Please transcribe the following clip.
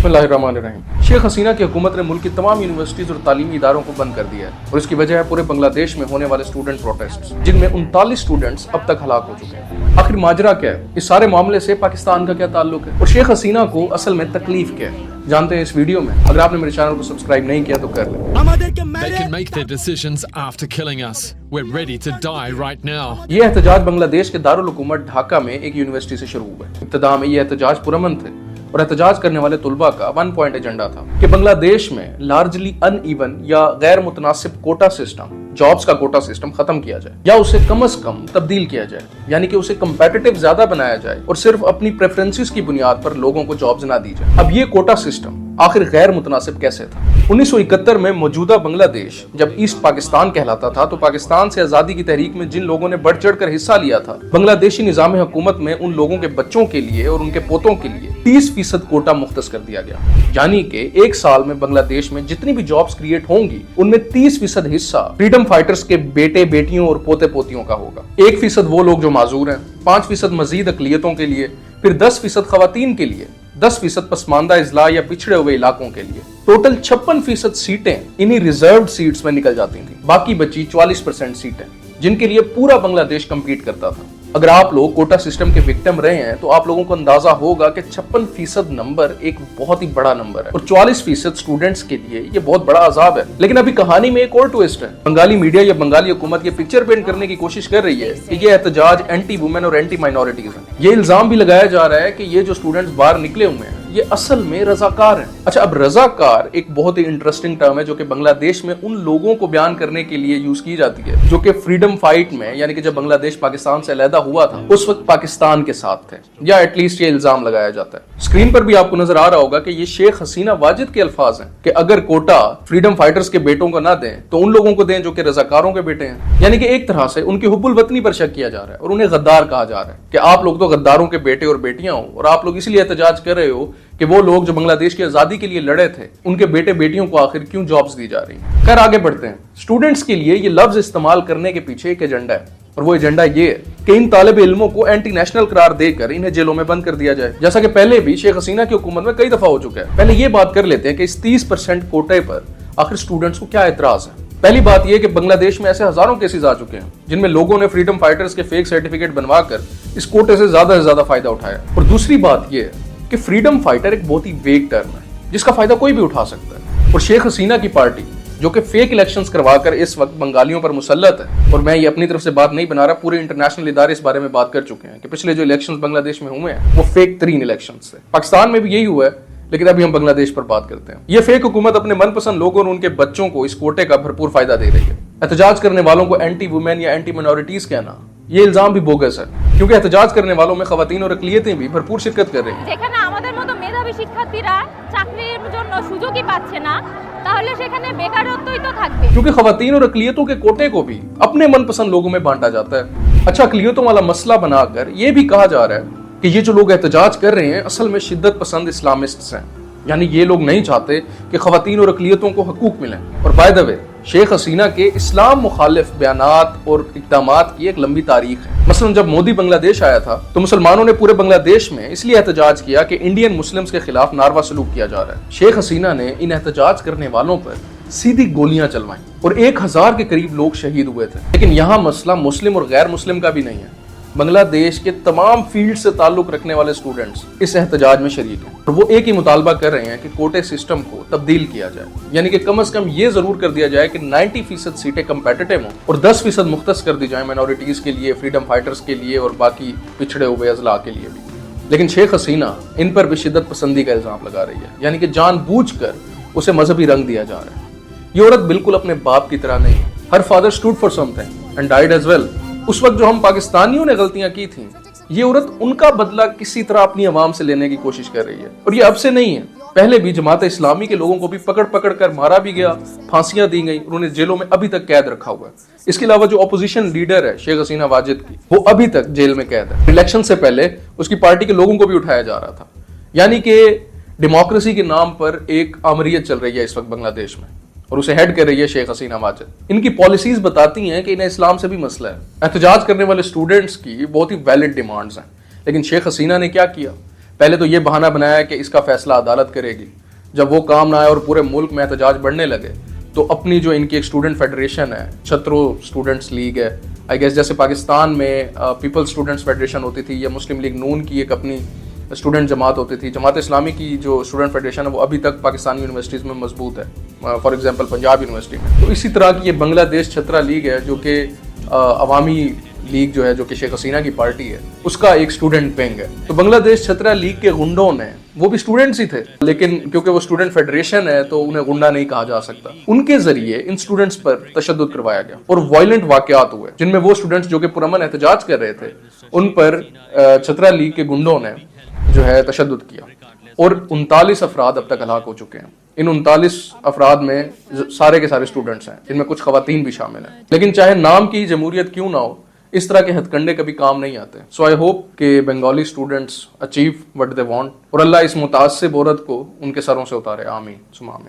बिस्मिल्लाहिर्रहमानिर्रहीम। शेख हसीना की हुकूमत ने मुल्क की तमाम यूनिवर्सिटीज और तालीमी इदारों को बंद कर दिया है और इसकी वजह है पूरे बांग्लादेश में होने वाले स्टूडेंट प्रोटेस्ट, जिनमें 39 स्टूडेंट्स अब तक हलाक हो चुके हैं। आखिर माजरा क्या है? इस सारे मामले से पाकिस्तान का क्या ताल्लुक है और शेख हसीना को असल में तकलीफ क्या है, जानते हैं इस वीडियो में। अगर आपने मेरे चैनल को सब्सक्राइब नहीं किया तो कर लें। They can make their decisions after killing us. We're ready to die right now. ये एहतजाज बांग्लादेश के दारुल हुकूमत ढाका में एक यूनिवर्सिटी से शुरू हुआ। इब्तिदा में ये एहतजाज पुरअमन थे और एहतजाज करने वाले तुलबा का 1 पॉइंट एजेंडा था कि बांग्लादेश में लार्जली अनइवन या गैर मुतनासिब कोटा सिस्टम, जॉब्स का कोटा सिस्टम खत्म किया जाए या उसे कम से कम तब्दील किया जाए, यानी कि उसे कंपेटिटिव ज्यादा बनाया जाए और सिर्फ अपनी प्रेफरेंसेस की बुनियाद पर लोगों को जॉब्स ना दी जाए। अब ये कोटा सिस्टम आखिर गैर मुतनासिब कैसे था? 1971 में मौजूदा बांग्लादेश जब ईस्ट पाकिस्तान कहलाता था तो पाकिस्तान से आजादी की तहरीक में जिन लोगों ने बढ़ चढ़ कर हिस्सा लिया था, बांग्लादेशी निजाम हुकूमत में उन लोगों के बच्चों के लिए और उनके पोतों के लिए 30% कोटा मुख्तस कर दिया गया। यानी कि एक साल में बांग्लादेश में जितनी भी जॉब्स क्रिएट होंगी उनमें 30% हिस्सा फ्रीडम फाइटर्स के बेटे बेटियों और पोते पोतियों का होगा। 1% वो लोग जो माजूर हैं, 5% मजीद अकलियतों के लिए, फिर 10% खवातीन के लिए, 10% पसमानदा इजला या पिछड़े हुए इलाकों के लिए। टोटल 56% सीटें इन्हीं रिजर्व्ड सीट्स में निकल जाती थी। बाकी बची 44% सीटें जिनके लिए पूरा बांग्लादेश कम्पीट करता था। अगर आप लोग कोटा सिस्टम के विक्टिम रहे हैं तो आप लोगों को अंदाजा होगा कि 56% नंबर एक बहुत ही बड़ा नंबर है और 44% स्टूडेंट्स के लिए ये बहुत बड़ा अजाब है। लेकिन अभी कहानी में एक और ट्विस्ट है। बंगाली मीडिया या बंगाली हुकूमत ये पिक्चर पेंट करने की कोशिश कर रही है कि ये एहतजाज एंटी वुमेन और एंटी माइनॉरिटीज है। ये इल्जाम भी लगाया जा रहा है कि ये जो स्टूडेंट्स बाहर निकले हुए हैं ये असल में रजाकार हैं। अच्छा, अब रजाकार एक बहुत ही इंटरेस्टिंग टर्म है जो कि बांग्लादेश में उन लोगों को बयान करने के लिए यूज की जाती है जो कि फ्रीडम फाइट में, यानी कि जब बांग्लादेश पाकिस्तान से अलहदा हुआ था उस वक्त पाकिस्तान के साथ थे, या एटलीस्ट ये इल्जाम लगाया जाता है। स्क्रीन पर भी आपको नजर आ रहा होगा कि ये शेख हसीना वाजिद के अल्फाज हैं कि अगर कोटा फ्रीडम फाइटर्स के बेटों को ना दें तो उन लोगों को दें जो कि रजाकारों के बेटे हैं। यानी कि एक तरह से उनकी हुब्बुल वतनी पर शक किया जा रहा है और उन्हें गद्दार कहा जा रहा है कि आप लोग तो गद्दारों के बेटे और बेटियां हो और आप लोग इसलिए एहतजाज कर रहे हो कि वो लोग जो बांग्लादेश की आजादी के लिए लड़े थे उनके बेटे बेटियों को आखिर क्यों जॉब्स दी जा रही हैं। खैर आगे बढ़ते हैं। स्टूडेंट्स के लिए ये लफ्ज इस्तेमाल करने के पीछे एक एजेंडा है और वो एजेंडा ये है कि इन तालिब इल्मों को एंटी नेशनल करार देकर इन्हें जेलों में बंद कर दिया जाए, जैसा कि पहले भी शेख हसीना की हुकूमत में कई दफा हो चुका है। पहले ये बात कर लेते हैं कि इस 30% कोटे पर आखिर स्टूडेंट्स को क्या एतराज है। पहली बात यह कि बांग्लादेश में ऐसे हजारों केसेस आ चुके हैं जिनमें लोगों ने फ्रीडम फाइटर्स के फेक सर्टिफिकेट बनवाकर इस कोटे से ज्यादा फायदा उठाया। और दूसरी बात यह है कि फ्रीडम फाइटर एक बहुत ही वेग टर्म है जिसका फायदा कोई भी उठा सकता है और शेख हसीना की पार्टी जो कि फेक इलेक्शंस करवाकर इस वक्त बंगालियों पर मुसल्लत है, और मैं ये अपनी तरफ से बात नहीं बना रहा, पूरे इंटरनेशनल इदारे इस बारे में बात कर चुके हैं कि पिछले जो इलेक्शंस बांग्लादेश में हुए हैं वो फेक तरीन इलेक्शंस थे। पाकिस्तान में भी यही हुआ है, लेकिन अभी हम बांग्लादेश पर बात करते हैं। ये फेक हुकूमत अपने मनपसंद लोगों और उनके बच्चों को इस कोटे का भरपूर फायदा दे रही है। एहतजाज करने वालों को एंटी वुमेन या एंटी माइनॉरिटीज कहना ये इल्जाम भी बोगस है, क्योंकि एहतजाज करने वालों में खवातीन और अकलियतें भी भरपूर शिरकत कर रही हैं। যেখানে আমাদের মতো মেধাবী শিক্ষার্থীরা চাকরির জন্য সুযোগই পাচ্ছে না, তাহলে সেখানে বেকারত্বই তো থাকবে। क्योंकि खवातीन और अकलियतों के कोटे को भी अपने मनपसंद लोगों में बांटा जाता है। अच्छा, अकलियतों वाला मसला बनाकर ये भी कहा जा रहा है कि ये जो लोग एहतजाज कर रहे हैं असल में शिद्दत पसंद इस्लामिस्ट्स हैं, यानी ये लोग नहीं चाहते कि खवातीन और अकलियतों को हकूक मिलें। और by the way, Sheikh Hasina के इस्लाम मुखालिफ बयानात और इक़दामात की एक लंबी तारीख है। मसलन जब मोदी बांग्लादेश आया था तो मुसलमानों ने पूरे बांग्लादेश में इसलिए एहतजाज किया कि इंडियन मुस्लिम्स के खिलाफ नारवा सलूक किया जा रहा है। शेख हसीना ने इन एहतजाज करने वालों पर सीधी गोलियां चलवाई और 1000 के करीब लोग शहीद हुए थे। लेकिन यहाँ मसला मुस्लिम और गैर मुस्लिम का भी नहीं है। बांग्लादेश के तमाम फील्ड से ताल्लुक रखने वाले स्टूडेंट्स इस एहतजाज में शरीक हैं और वो एक ही मुतालबा कर रहे हैं कि कोटे सिस्टम को तब्दील किया जाए, यानी कि कम से कम ये जरूर कर दिया जाए कि 90% सीटें कंपेटिटिव हों और 10% मुख्तस कर दी जाए माइनॉरिटीज के लिए, फ्रीडम फाइटर्स के लिए और बाकी पिछड़े हुए अजला के लिए भी। लेकिन शेख हसीना इन पर भी शिद्दत पसंदी का इल्जाम लगा रही है, यानी कि जानबूझकर उसे मजहबी रंग दिया जा रहा है। ये औरत बिल्कुल अपने बाप की तरह नहीं है। Her father stood for something and died as well. उस वक्त जो हम पाकिस्तानियों ने गलतियां की थी, ये औरत उनका बदला किसी तरह अपनी आवाम से लेने की कोशिश कर रही है। और ये अब से नहीं है, पहले भी जमात इस्लामी के लोगों को भी पकड़ कर मारा भी गया, फांसियां दी गई, उन्होंने जेलों में अभी तक कैद रखा हुआ है। इसके अलावा जो अपोजिशन लीडर है शेख हसीना वाजिद की, वो अभी तक जेल में कैद है। इलेक्शन से पहले उसकी पार्टी के लोगों को भी उठाया जा रहा था। यानी कि डेमोक्रेसी के नाम पर एक आमरीत चल रही है इस वक्त बांग्लादेश में और उसे हेड कर रही है शेख हसीना वाजिद। इनकी पॉलिसीज बताती हैं कि इन्हें इस्लाम से भी मसला है। एहतजाज करने वाले स्टूडेंट्स की बहुत ही वैलिड डिमांड्स हैं, लेकिन शेख हसीना ने क्या किया? पहले तो ये बहाना बनाया कि इसका फैसला अदालत करेगी। जब वो काम ना आया और पूरे मुल्क में एहतजाज बढ़ने लगे तो अपनी जो इनकी एक स्टूडेंट फेडरेशन है, छत्रो स्टूडेंट्स लीग है, आई गेस जैसे पाकिस्तान में पीपल्स स्टूडेंट्स फेडरेशन होती थी या मुस्लिम लीग नून की एक अपनी स्टूडेंट जमात होती थी, जमात इस्लामी की जो स्टूडेंट फेडरेशन है वो अभी तक पाकिस्तानी यूनिवर्सिटीज़ में मजबूत है, फॉर एग्जांपल पंजाब यूनिवर्सिटी में। तो इसी तरह की ये बांग्लादेश छत्रा लीग है जो कि अवामी लीग जो है, जो कि शेख हसीना की पार्टी है, उसका एक स्टूडेंट विंग है। तो बांग्लादेश छत्रा लीग के गुंडों ने, वो भी स्टूडेंट्स ही थे, लेकिन क्योंकि वो स्टूडेंट फेडरेशन है तो उन्हें गुंडा नहीं कहा जा सकता, उनके जरिए इन स्टूडेंट्स पर तशद्दुद करवाया गया और वायलेंट वाकयात हुए, जिनमें वो स्टूडेंट्स जो कि पुरअमन एहतजाज कर रहे थे उन पर छत्रा लीग के गुंडों ने जो है तशद्दुद किया और 39 अफराद अब तक हलाक हो चुके हैं। इन 39 अफराद में सारे के सारे स्टूडेंट्स हैं, जिनमें कुछ खवातीन भी शामिल हैं। लेकिन चाहे नाम की जमहूरियत क्यों ना हो, इस तरह के हथकंडे कभी काम नहीं आते। सो आई होप कि Bengali students achieve what they want और अल्लाह इस मुतासिब औरत को उनके सरों से उतारे। आमीन सुमा आमीन।